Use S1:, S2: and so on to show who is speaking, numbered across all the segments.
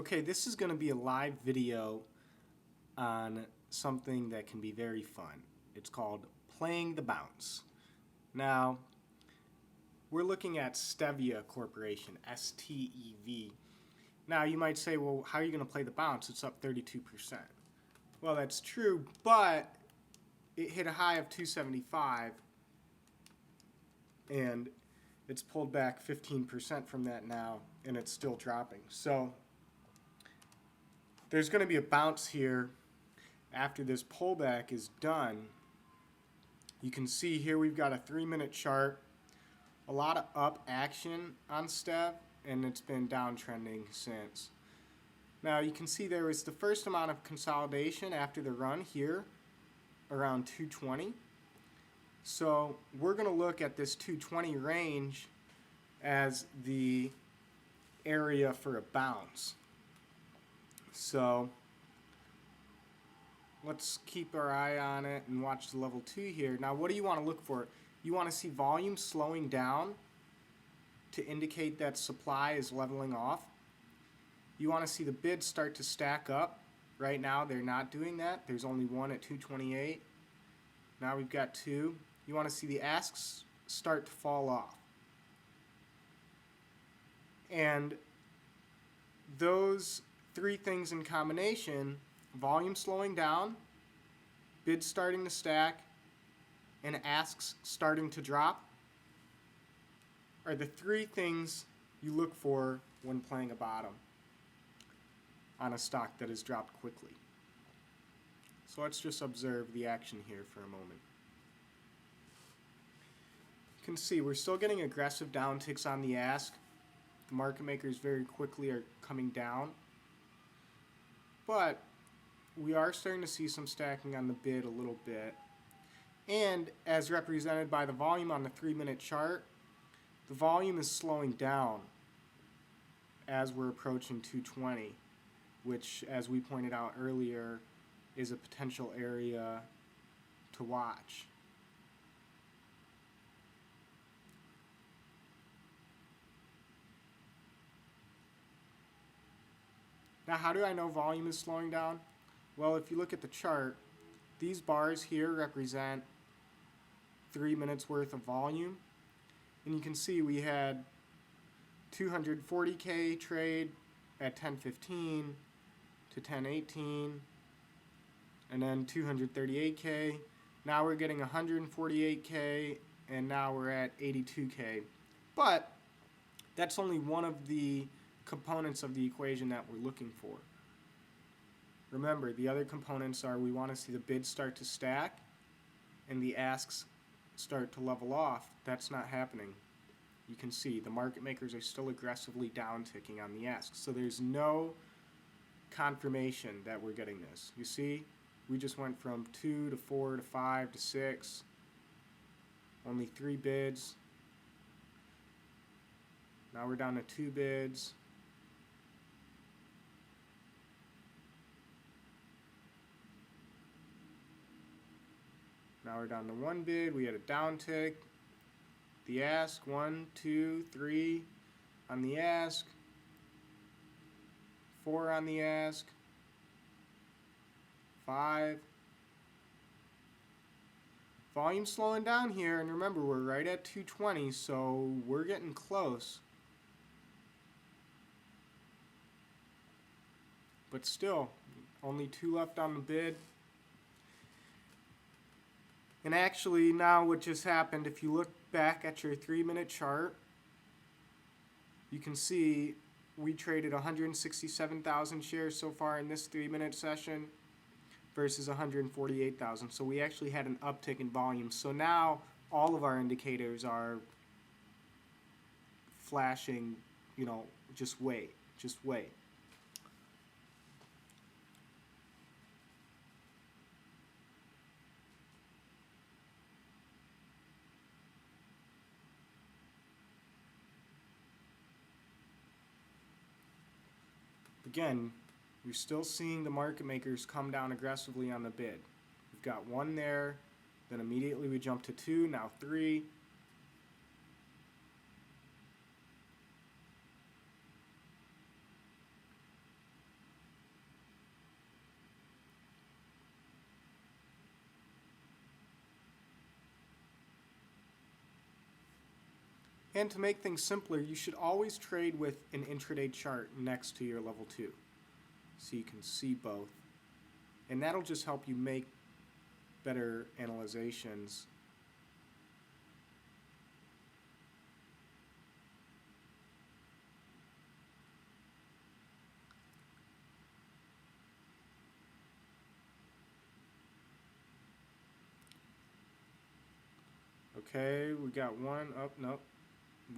S1: Okay, this is going to be a live video on something that can be very fun. It's called playing the bounce. Now, we're looking at Stevia Corporation, S-T-E-V. Now, you might say, well, how are you going to play the bounce? It's up 32%. Well, that's true, but it hit a high of 275, and it's pulled back 15% from that now, and it's still dropping. So there's going to be a bounce here after this pullback is done. You can see here we've got a 3-minute chart, a lot of up action on Stev, and it's been downtrending since. Now you can see there was the first amount of consolidation after the run here around 220. So we're going to look at this 220 range as the area for a bounce. So let's keep our eye on it and watch the level 2 here. Now what do you want to look for? You want to see volume slowing down to indicate that supply is leveling off. You want to see the bids start to stack up. Right now they're not doing that. There's only one at 228. Now we've got two. You want to see the asks start to fall off. And those three things in combination, volume slowing down, bids starting to stack, and asks starting to drop, are the three things you look for when playing a bottom on a stock that has dropped quickly. So let's just observe the action here for a moment. You can see we're still getting aggressive downticks on the ask. The market makers very quickly are coming down. But we are starting to see some stacking on the bid a little bit. And as represented by the volume on the 3-minute chart, the volume is slowing down as we're approaching 220, which, as we pointed out earlier, is a potential area to watch. Now, how do I know volume is slowing down? Well, if you look at the chart, these bars here represent 3 minutes worth of volume. And you can see we had 240K trade at 10:15 to 10:18, and then 238K. Now we're getting 148K, and now we're at 82K. But that's only one of the components of the equation that we're looking for. Remember, the other components are we want to see the bids start to stack and the asks start to level off. That's not happening. You can see the market makers are still aggressively down-ticking on the asks. So there's no confirmation that we're getting this. You see, we just went from 2 to 4 to 5 to 6. Only 3 bids. Now we're down to 2 bids. Now we're down to 1 bid. We had a downtick. The ask, 1, 2, 3 on the ask. 4 on the ask. 5. Volume slowing down here, and remember we're right at 220, so we're getting close. But still, only 2 left on the bid. And actually, now what just happened, if you look back at your 3-minute chart, you can see we traded 167,000 shares so far in this 3-minute session versus 148,000. So we actually had an uptick in volume. So now all of our indicators are flashing, just wait, just wait. Again, we're still seeing the market makers come down aggressively on the bid. We've got 1 there, then immediately we jump to 2, now 3. And to make things simpler, you should always trade with an intraday chart next to your level 2, so you can see both. And that'll just help you make better analyzations. Okay, we got one up. Nope.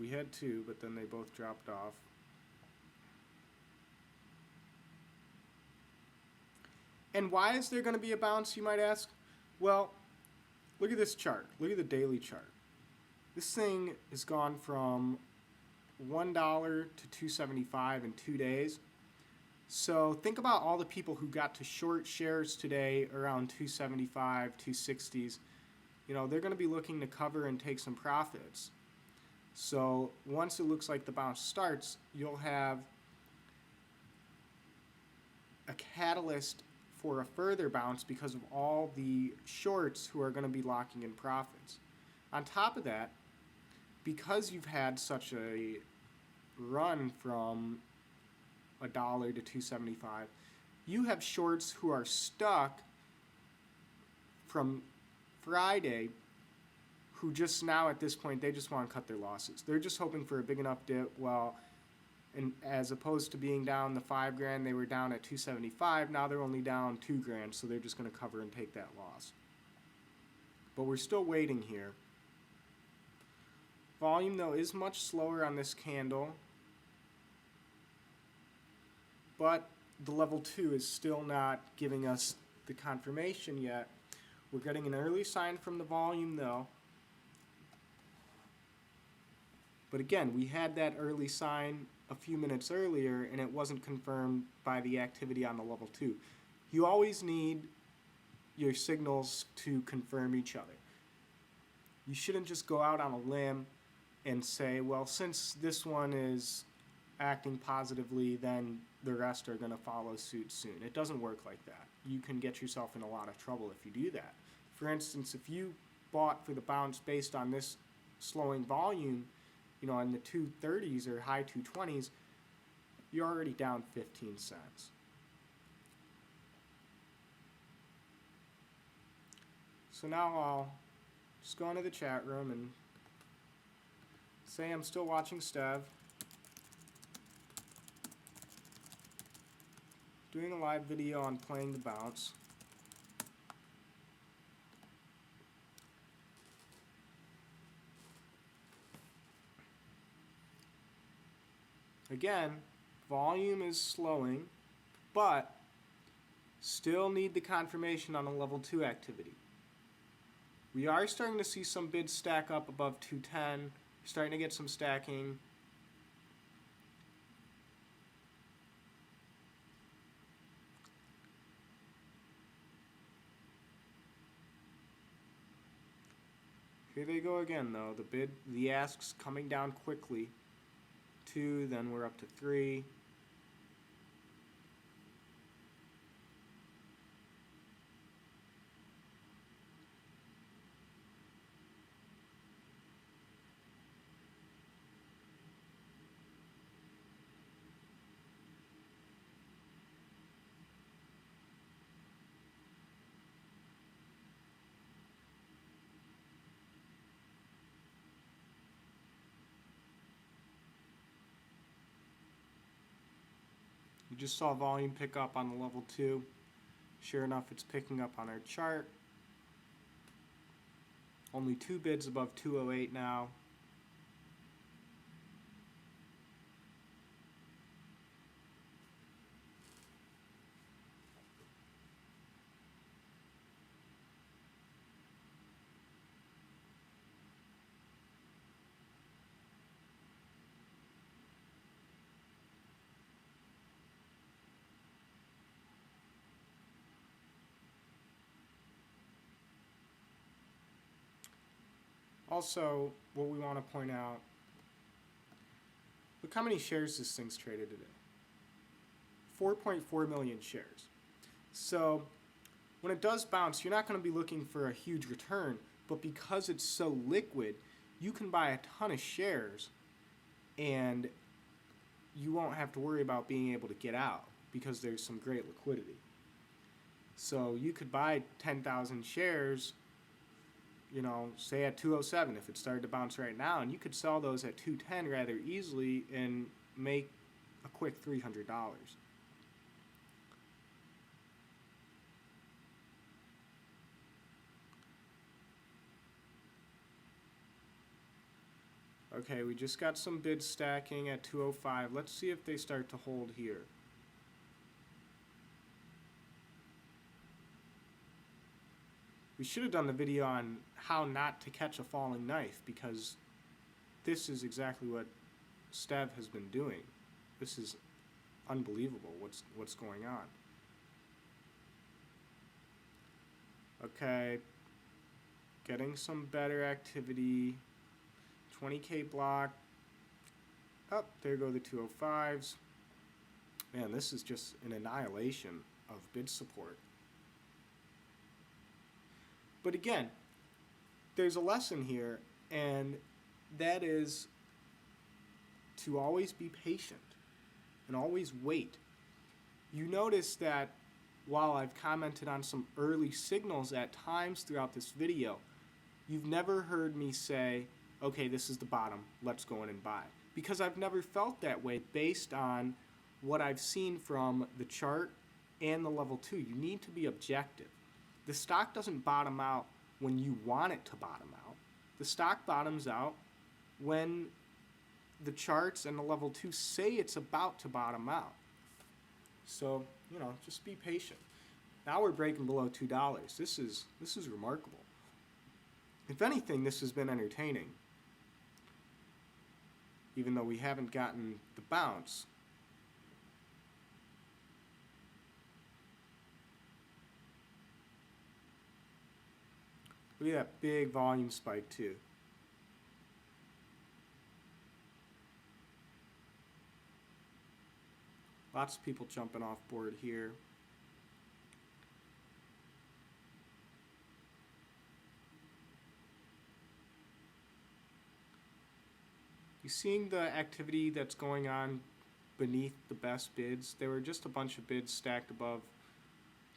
S1: We had two, but then they both dropped off. And why is there going to be a bounce, you might ask? Well, look at this chart. Look at the daily chart. This thing has gone from $1 to $2.75 in 2 days. So think about all the people who got to short shares today around 275, 260s. You know, they're going to be looking to cover and take some profits. So once it looks like the bounce starts, you'll have a catalyst for a further bounce because of all the shorts who are going to be locking in profits. On top of that, because you've had such a run from $1 to $2.75, you have shorts who are stuck from Friday who just now at this point, they just want to cut their losses. They're just hoping for a big enough dip. Well, and as opposed to being down the $5,000, they were down at 275. Now they're only down $2,000, so they're just going to cover and take that loss. But we're still waiting here. Volume, though, is much slower on this candle. But the level 2 is still not giving us the confirmation yet. We're getting an early sign from the volume, though. But again, we had that early sign a few minutes earlier, and it wasn't confirmed by the activity on the level 2. You always need your signals to confirm each other. You shouldn't just go out on a limb and say, well, since this one is acting positively, then the rest are going to follow suit soon. It doesn't work like that. You can get yourself in a lot of trouble if you do that. For instance, if you bought for the bounce based on this slowing volume, you know, in the 230s or high 220s, you're already down 15 cents. So now I'll just go into the chat room and say I'm still watching Stev, doing a live video on playing the bounce. Again, volume is slowing, but still need the confirmation on a level 2 activity. We are starting to see some bids stack up above 210, starting to get some stacking. Here they go again, though. The ask's coming down quickly. 2, then we're up to 3. You just saw volume pick up on the level 2. Sure enough, it's picking up on our chart. Only 2 bids above 208 now. Also, what we want to point out, look how many shares this thing's traded today. 4.4 million shares. So when it does bounce, you're not going to be looking for a huge return, but because it's so liquid, you can buy a ton of shares and you won't have to worry about being able to get out because there's some great liquidity. So you could buy 10,000 shares, you know, say at 207 if it started to bounce right now, and you could sell those at 210 rather easily and make a quick $300. Okay, we just got some bids stacking at 205. Let's see if they start to hold here. We should have done the video on how not to catch a falling knife, because this is exactly what Stev has been doing. This is unbelievable what's going on. Okay, getting some better activity. 20K block. Oh, there go the 205s. Man, this is just an annihilation of bid support. But again, there's a lesson here, and that is to always be patient and always wait. You notice that while I've commented on some early signals at times throughout this video, you've never heard me say, okay, this is the bottom, let's go in and buy. Because I've never felt that way based on what I've seen from the chart and the level 2. You need to be objective. The stock doesn't bottom out when you want it to bottom out. The stock bottoms out when the charts and the level 2 say it's about to bottom out. So, you know, just be patient. Now we're breaking below $2. This is remarkable. If anything, this has been entertaining. Even though we haven't gotten the bounce. Look at that big volume spike too. Lots of people jumping off board here. You seeing the activity that's going on beneath the best bids? There were just a bunch of bids stacked above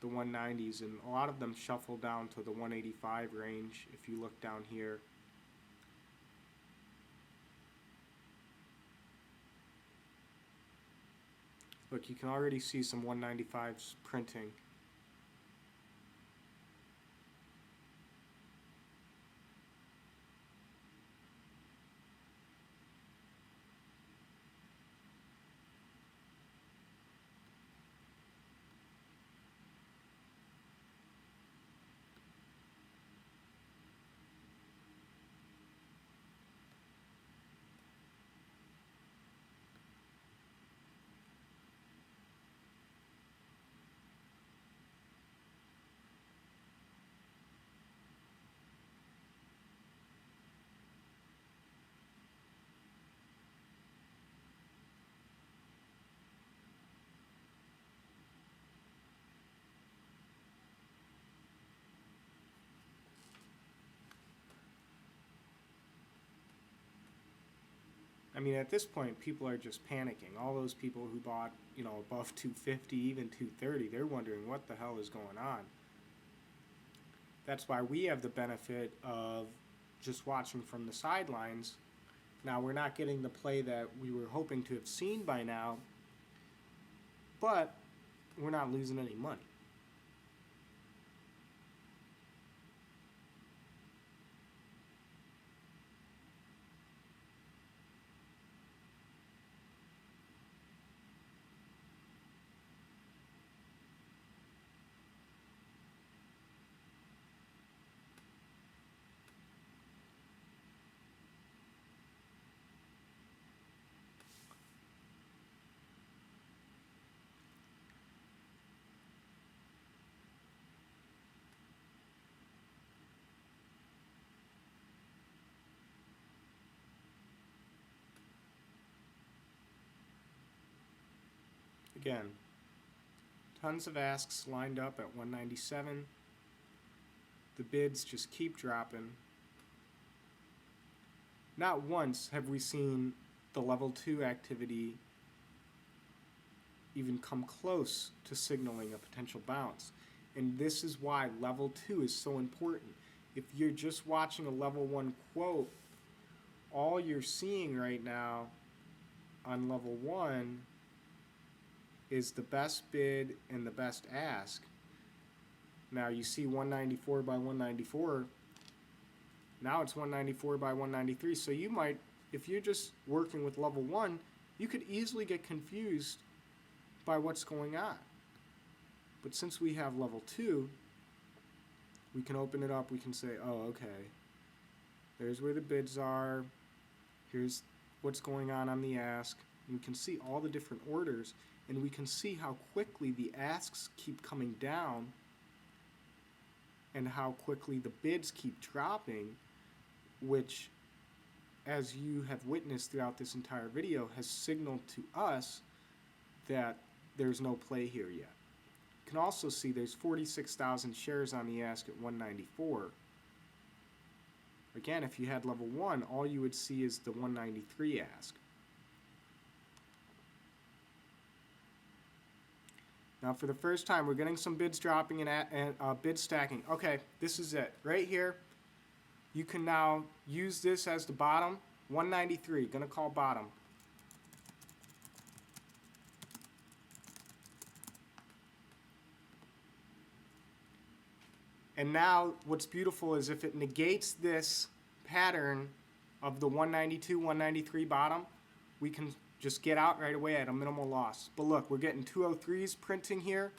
S1: the 190s, and a lot of them shuffled down to the 185 range if you look down here. Look, you can already see some 195s printing. I mean, at this point, people are just panicking. All those people who bought, you know, above 250, even 230, they're wondering what the hell is going on. That's why we have the benefit of just watching from the sidelines. Now, we're not getting the play that we were hoping to have seen by now, but we're not losing any money. Again, tons of asks lined up at 197. The bids just keep dropping. not once have we seen the level 2 activity even come close to signaling a potential bounce. And this is why level 2 is so important. If you're just watching a level 1 quote, all you're seeing right now on level 1 is the best bid and the best ask. Now you see 194 by 194. Now it's 194 by 193. So you might, if you're just working with level 1, you could easily get confused by what's going on. But since we have level 2, we can open it up. We can say, oh, okay, there's where the bids are. Here's what's going on the ask. And we can see all the different orders, and we can see how quickly the asks keep coming down and how quickly the bids keep dropping, which, as you have witnessed throughout this entire video, has signaled to us that there's no play here yet. You can also see there's 46,000 shares on the ask at 194. Again, if you had level 1, all you would see is the 193 ask. Now for the first time, we're getting some bids dropping and bid stacking. Okay, this is it. Right here, you can now use this as the bottom. 193, gonna call bottom. And now what's beautiful is if it negates this pattern of the 192, 193 bottom, we can just get out right away at a minimal loss. But look, we're getting 203s printing here.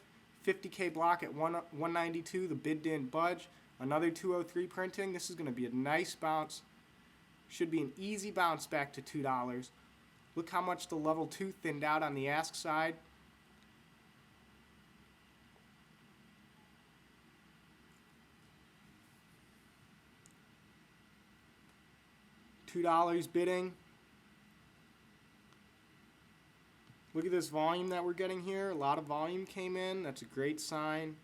S1: 50K block at 192, the bid didn't budge. Another 203 printing. This is going to be a nice bounce. Should be an easy bounce back to $2. Look how much the level 2 thinned out on the ask side. $2 bidding. Look at this volume that we're getting here. A lot of volume came in. That's a great sign.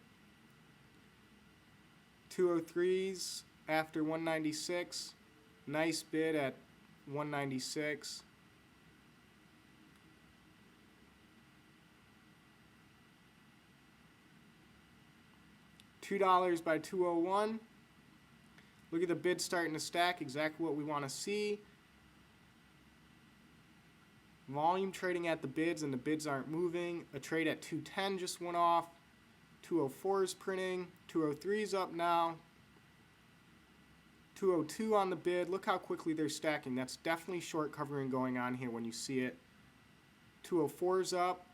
S1: 203s after 196. Nice bid at 196. $2 by 201. Look at the bid starting to stack, exactly what we want to see. Volume trading at the bids, and the bids aren't moving. A trade at 210 just went off. 204 is printing. 203 is up now. 202 on the bid. Look how quickly they're stacking. That's definitely short covering going on here when you see it. 204 is up.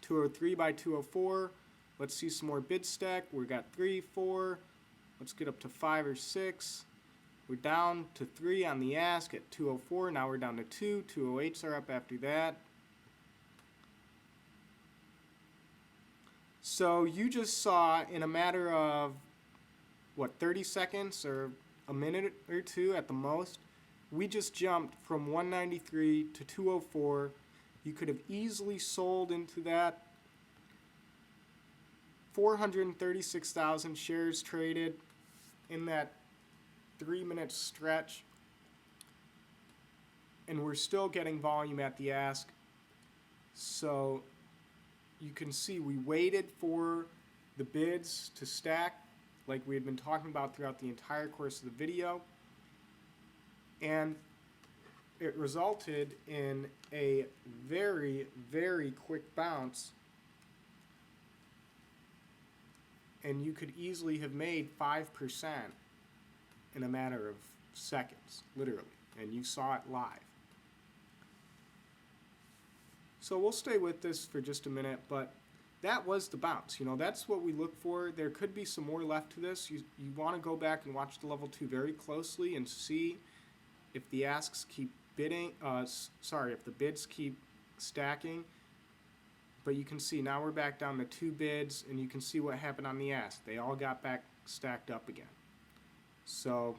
S1: 203 by 204. Let's see some more bid stack. We got 3, 4. Let's get up to 5 or 6. We're down to 3 on the ask at 204. Now we're down to 2. 208s are up after that. So you just saw in a matter of, what, 30 seconds or a minute or two at the most, we just jumped from 193 to 204. You could have easily sold into that. 436,000 shares traded in that 3-minute stretch, and we're still getting volume at the ask. So you can see we waited for the bids to stack like we had been talking about throughout the entire course of the video, and it resulted in a very, very quick bounce, and you could easily have made 5% in a matter of seconds, literally, and you saw it live. So we'll stay with this for just a minute, but that was the bounce. You know, that's what we look for. There could be some more left to this. You want to go back and watch the level 2 very closely and see if the asks keep bidding, if the bids keep stacking. But you can see now we're back down to 2 bids, and you can see what happened on the ask. They all got back stacked up again. So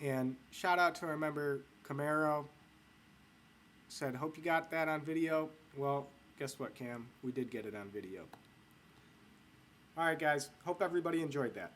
S1: and shout out to our member Camaro. said, hope you got that on video. Well, guess what, Cam? We did get it on video. All right, guys. Hope everybody enjoyed that.